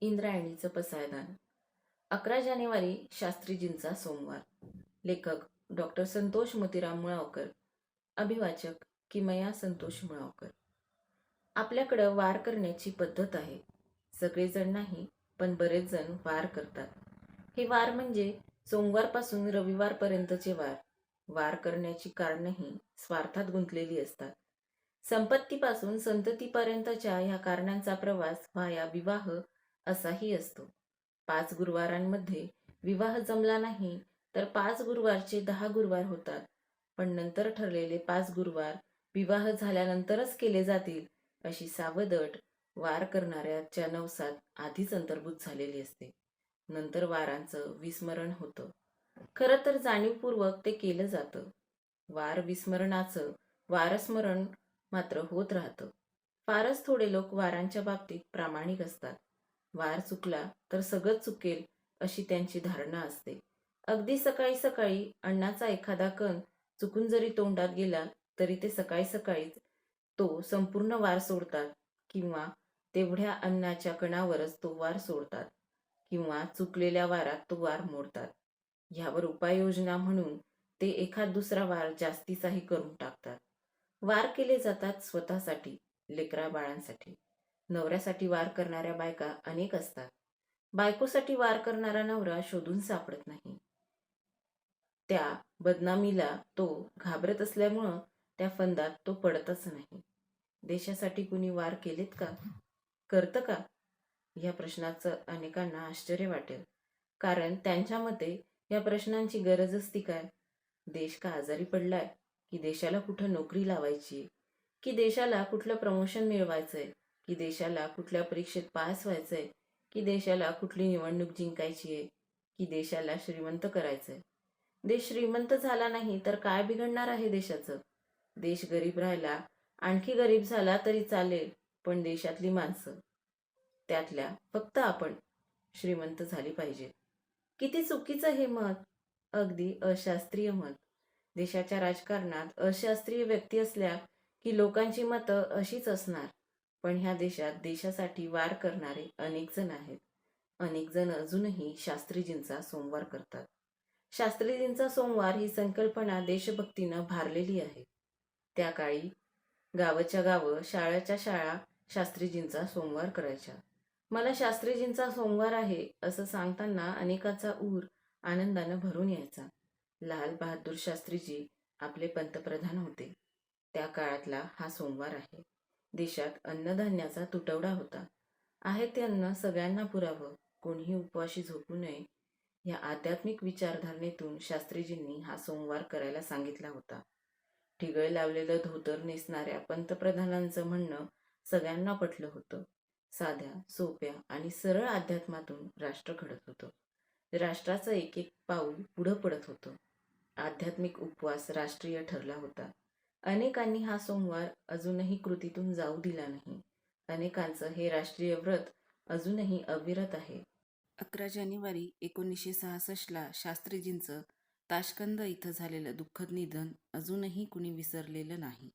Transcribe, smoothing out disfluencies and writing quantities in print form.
इंद्रायणीचं पसायदान. 11 जानेवारी शास्त्रीजींचा सोमवार. लेखक डॉक्टर संतोष मोतीराम मुळावकर. अभिवाचक किमया संतोष मुळावकर. आपल्याकडं वार करण्याची पद्धत आहे. सगळेजण नाही, पण बरेच जण वार करतात. हे वार म्हणजे सोमवारपासून रविवारपर्यंतचे वार. वार करण्याची कारणंही स्वार्थात गुंतलेली असतात. संपत्तीपासून संततीपर्यंतच्या ह्या कारणांचा प्रवास व्हाया विवाह असाही असतो. 5 गुरुवारांमध्ये विवाह जमला नाही तर 5 गुरुवारचे 10 गुरुवार होतात. पण नंतर ठरलेले 5 गुरुवार विवाह झाल्यानंतरच केले जातील अशी सावध अट वार करणाऱ्याच्या नवसात आधीच अंतर्भूत झालेली असते. नंतर वारांचं विस्मरण होतं. खरं तर जाणीवपूर्वक ते केलं जातं. वार विस्मरणाचं वारस्मरण मात्र होत राहतं. फारच थोडे लोक वारांच्या बाबतीत प्रामाणिक असतात. वार चुकला तर सगळं चुकेल अशी त्यांची धारणा असते. अगदी सकाळी सकाळी अन्नाचा एखादा कण चुकून जरी तोंडात गेला तरी ते सकाळी सकाळीच तो संपूर्ण वार सोडतात किंवा तेवढ्या अन्नाच्या कणावरच तो वार सोडतात किंवा चुकलेल्या वारात तो वार मोडतात. ह्यावर उपाययोजना म्हणून ते एखाद दुसरा वार जास्तीचाही करून टाकतात. वार केले जातात स्वतःसाठी, लेकरा बाळांसाठी. नवऱ्यासाठी वार करणाऱ्या बायका अनेक असतात. बायकोसाठी वार करणारा नवरा शोधून सापडत नाही. त्या बदनामीला तो घाबरत असल्यामुळं त्या फंदात तो पडतच नाही. देशासाठी कुणी वार केलेत का? करतं का? या प्रश्नाचं अनेकांना आश्चर्य वाटेल. कारण त्यांच्या मते या प्रश्नांची गरजच ती काय? देश का आजारी पडलाय? की देशाला कुठं नोकरी लावायची? की देशाला कुठलं प्रमोशन मिळवायचंय? की देशाला कुठल्या परीक्षेत पास व्हायचंय? की देशाला कुठली निवडणूक जिंकायची आहे? की देशाला श्रीमंत करायचंय? देश श्रीमंत झाला नाही तर काय बिघडणार आहे देशाचं? देश गरीब राहिला, आणखी गरीब झाला तरी चालेल, पण देशातली माणसं, त्यातल्या फक्त आपण, श्रीमंत झाली पाहिजेत. किती चुकीचं हे मत, अगदी अशास्त्रीय मत. देशाच्या राजकारणात अशास्त्रीय व्यक्ती असल्या की लोकांची मतं अशीच असणार. पण ह्या देशात देशासाठी वार करणारे अनेक जण आहेत. अनेक जण अजूनही शास्त्रीजींचा सोमवार करतात. शास्त्रीजींचा सोमवार ही संकल्पना देशभक्तीनं भारलेली आहे. त्या काळी गावाच्या गावं, शाळेच्या शाळा शास्त्रीजींचा सोमवार करायच्या. मला शास्त्रीजींचा सोमवार आहे असं सांगताना अनेकाचा ऊर आनंदानं भरून यायचा. लाल बहादूर शास्त्रीजी आपले पंतप्रधान होते. त्या काळातला हा सोमवार आहे. देशात अन्नधान्याचा तुटवडा होता. आहे ते अन्न सगळ्यांना पुरावं, कोणीही उपवाशी झोपू नये, या आध्यात्मिक विचारधारणेतून शास्त्रीजींनी हा सोमवार करायला सांगितला होता. ठिगळ लावलेलं धोतर नेसणाऱ्या पंतप्रधानांचं म्हणणं सगळ्यांना पटलं होतं. साध्या, सोप्या आणि सरळ अध्यात्मातून राष्ट्र घडत होतं. राष्ट्राचं एक एक पाऊल पुढं पडत होतं. आध्यात्मिक उपवास राष्ट्रीय ठरला होता. अनेकांनी हा सोमवार अजूनही कृतीतून जाऊ दिला नाही. अनेकांचं हे राष्ट्रीय व्रत अजूनही अविरत आहे. 11 जानेवारी 1966ला शास्त्रीजींचं ताशकंद इथं झालेलं दुःखद निधन अजूनही कुणी विसरलेलं नाही.